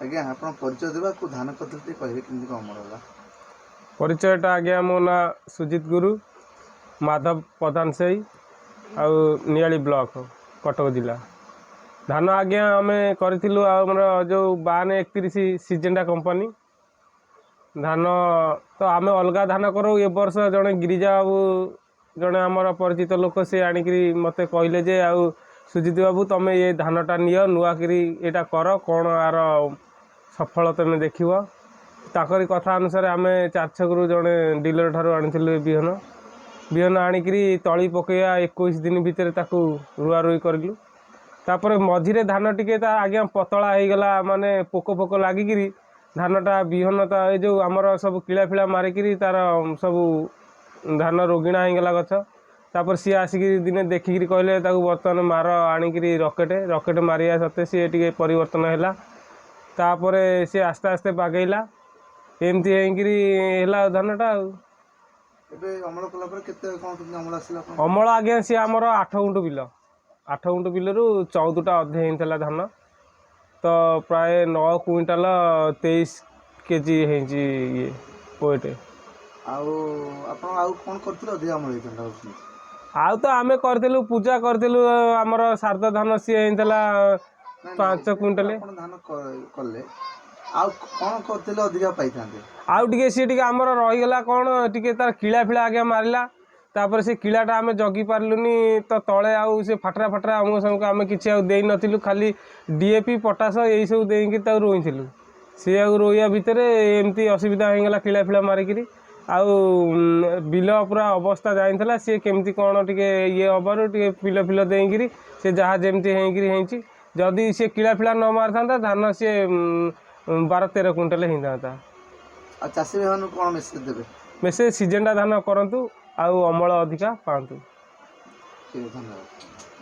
आज्ञा आपण परिचय देवा को धान पद्धति कहबे केमती कम होला परिचयटा आज्ञा मो ना सुजित गुरु माधव प्रधान सेई आ नियाली ब्लॉक कटक जिला धान आज्ञा आम करूँ आमर जो 5231 सिजेंडा कंपनी धान तो आम अलग धान करूँ ए वर्ष जड़े गिरिजा बाबू जड़े आमर परिचित लोक सी आणिकी मत कहले जे आउ सुजित बाबू तुम ये धानटा नियो नुआकरी यहाँ कर कौन आर सफल तुम देख ताकरी कथा अनुसार आम चारछकरू जड़े डीलर ठार आनी बिहन बिहन आणिकी तली पकईया 21 दिन भितर रुआ रुई करूँ तापर मझिरे धान टिके आज्ञा पतला हो गला माने पोक फोक लगिकी धानटा बिहन जो आमर सब किला फिला मारिकी तार सब धान रोगिणा हो गला गछ तापर सी आसिक दिने देखिकी कहले बर्तमान मार आणिकी रकेट मारिया सत्ते सी टे परिवर्तन है तापर सी आस्ते आस्ते बागेला एमती है धानटा अमल आज्ञा सी आमर 8 गुंठ बिल 8 गुंठ बिलू 14टा अधे होता धान तो प्राय 9 क्विंटाल 23 केजी ये वेट आउ तो आम करूँ पूजा करूँ आमर शारदा धान सी होता 5 क्विंटाल आउ टे सी टे आमर रहीगला कौन टे तार किला फिला आज्ञा मारला तापर से किलाटा आम जगी पार्लुनी तो तले आउ से फाटरा फाटरा अमुक समूक आम कि दे नथिलु खाली डीएपी पोटास यही सब देकी रोईलु सी रोइया भितर एमती असुविधा होगा किला फिला मारिकी आउ बिल पूरा अवस्था जाइला सी केमती कौन टे ये हबार टे पिल फिल देकी से जहाँ जमती होती जदि सी किला फिला न मारि था धान सी 12-13 क्विंटाल होता चाषी भाई कौन मेसेज देवे मेसेज सिजेंडा धान करूँ आउ अमल अधिका पातु धन्यवाद।